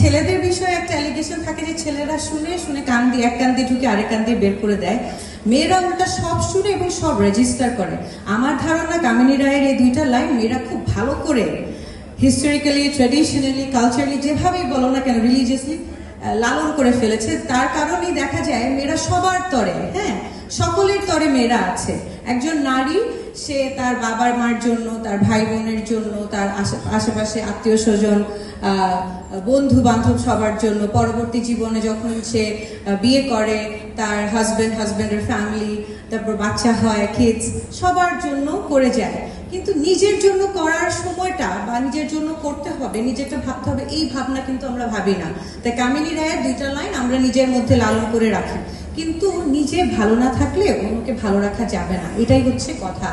ছেলেদের বিষয়ে একটা অ্যালিগেশন থাকে যে ছেলেরা শুনে শুনে কান দিয়ে এক কান দিয়ে ঢুকে আরেক কান দিয়ে বের করে দেয়, মেয়েরা উল্টা সব শুনে এবং সব রেজিস্টার করে। আমার ধারণা কামিনী রায়ের এই দুইটা লাইন মেয়েরা খুব ভালো করে হিস্টোরিক্যালি, ট্র্যাডিশনালি, কালচারালি, যেভাবেই বলো না কেন, রিলিজিয়াসলি লালন করে ফেলেছে। তার কারণেই দেখা যায় মেয়েরা সবার তরে, হ্যাঁ, সকলের তরে মেয়েরা আছে। একজন নারী সে তার বাবার মার জন্য, তার ভাই বোনের জন্য, তার আশেপাশে আত্মীয় স্বজন, বন্ধু বান্ধব সবার জন্য, পরবর্তী জীবনে যখন সে বিয়ে করে তার হাজবেন্ডের ফ্যামিলি, তারপর বাচ্চা হয়, কিডস, সবার জন্য করে যায়। কিন্তু নিজের জন্য করার সময়টা বা নিজের জন্য করতে হবে, নিজেরটা ভাবতে হবে, এই ভাবনা কিন্তু আমরা ভাবি না। তাই কামিনী রায়ের দুইটা লাইন আমরা নিজের মধ্যে লালন করে রাখি, কিন্তু নিজে ভালো না থাকলে অন্যকে ভালো রাখা যাবে না, এটাই হচ্ছে কথা।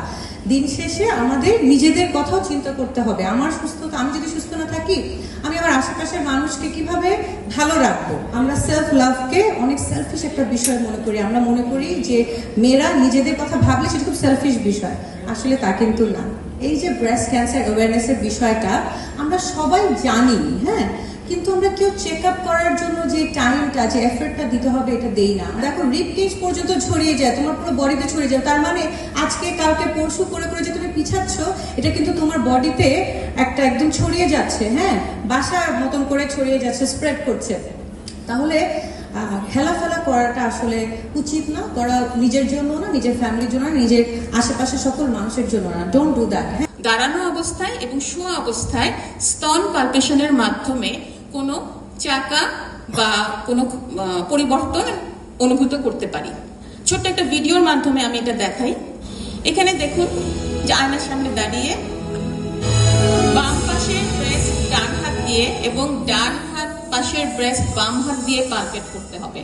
দিন শেষে আমাদের নিজেদের কথাও চিন্তা করতে হবে। আমার সুস্থতা, আমি যদি সুস্থ না থাকি আমি আমার আশেপাশের মানুষকে কিভাবে ভালো রাখবো? আমরা সেলফ লাভকে অনেক সেলফিশ একটা বিষয় মনে করি। আমরা মনে করি যে মেয়েরা নিজেদের কথা ভাবলে সেটা খুব সেলফিশ বিষয়, আসলে তা কিন্তু না। এই যে ব্রেস্ট ক্যান্সার অ্যাওয়ারনেসের বিষয়টা আমরা সবাই জানি, হ্যাঁ, কিন্তু আমরা কেউ চেক আপ করার জন্য যে টাইমটা, যে এফর্টটা দিতে হবে, এটা দেই না। দেখো, রিপ কেজ পর্যন্ত ছড়িয়ে যায়, তোমার পুরো বডিতে ছড়িয়ে যায়। তার মানে আজকে কালকে পরশু করে করে যে তুমি পিছাচ্ছ, এটা কিন্তু তোমার বডিতে একটা একদম ছড়িয়ে যাচ্ছে, হ্যাঁ, বাসার মতন করে ছড়িয়ে যাচ্ছে, স্প্রেড করছে। তাহলে খেলাফেলা করাটা আসলে উচিত না, করা নিজের জন্য না, নিজের ফ্যামিলির জন্য না, নিজের আশেপাশে সকল মানুষের জন্য না। Don't do that. দাঁড়ানো অবস্থায় এবং শোয়া অবস্থায় স্তন পালপেশনের মাধ্যমে কোনো চাকা বা কোনো পরিবর্তন অনুভূত করতে পারি। ছোট্ট একটা ভিডিওর মাধ্যমে আমি এটা দেখাই। এখানে দেখুন যে আয়নার সামনে দাঁড়িয়ে বাম পাশের ব্রেস্ট ডান হাত দিয়ে এবং ডান হাত পাশের ব্রেস্ট বাম হাত দিয়ে পালপেট করতে হবে।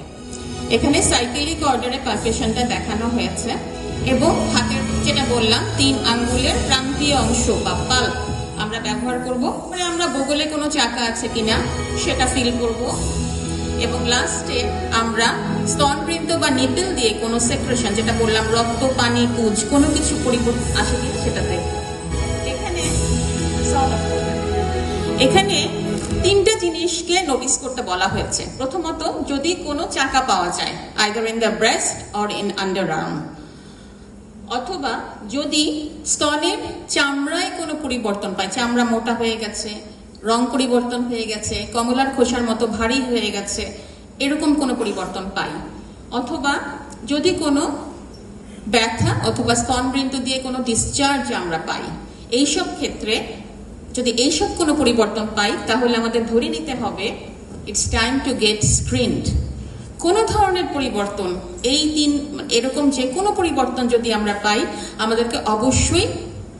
এখানে সাইক্লিক অর্ডারে পালপেশনটা দেখানো হয়েছে এবং হাতের যেটা বললাম 3 আঙ্গুলের প্রান্তীয় অংশ বা পাল্প আমরা ব্যবহার করব। মানে আমরা বগলে কোনো চাকা আছে কিনা সেটা ফিল করব এবং লাস্টে আমরা স্তনবৃন্ত বা নিপল দিয়ে কোনো সেক্রেশন, যেটা বললাম রক্ত, পানি, পুজ, কোনো কিছু পরিবর্তন আসে কিনা সেটা দেখব। এখানে 3টা জিনিসকে নোটিস করতে বলা হয়েছে। প্রথমত, যদি কোনো চাকা পাওয়া যায় either in the breast or in underarm, অথবা যদি স্তনের চামড়ায় কোনো পরিবর্তন পায়, চামড়া মোটা হয়ে গেছে, রং পরিবর্তন হয়ে গেছে, কমলার খোসার মতো ভারী হয়ে গেছে, এরকম কোনো পরিবর্তন পাই, অথবা যদি কোনো ব্যথা অথবা স্তনবৃন্ত দিয়ে কোনো ডিসচার্জ আমরা পাই, এইসব ক্ষেত্রে যদি এইসব কোনো পরিবর্তন পাই তাহলে আমাদের ধরে নিতে হবে ইটস টাইম টু গেট স্ক্রিনড। কোনো ধরনের পরিবর্তন, এরকম যে কোনো পরিবর্তন যদি আমরা পাই আমাদেরকে অবশ্যই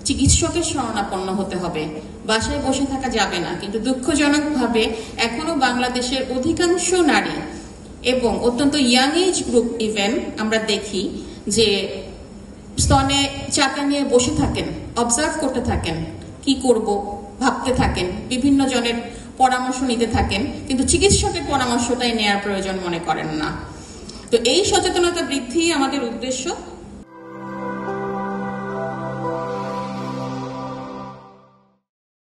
চিকিৎসকের শরণাপন্ন হতে হবে, বাসায় বসে থাকা যাবে না। কিন্তু দুঃখজনকভাবে এখনো বাংলাদেশের অধিকাংশ নারী এবং অত্যন্ত ইয়াং এজ গ্রুপ ইভেন আমরা দেখি যে স্তনে চাকা নিয়ে বসে থাকেন, অবজার্ভ করতে থাকেন, কি করব ভাবতে থাকেন, বিভিন্ন জনের পরামর্শ নিতে থাকেন, কিন্তু চিকিৎসকের পরামর্শটাই নেওয়ার প্রয়োজন মনে করেন না। তো এই সচেতনতা বৃদ্ধি আমাদের উদ্দেশ্য।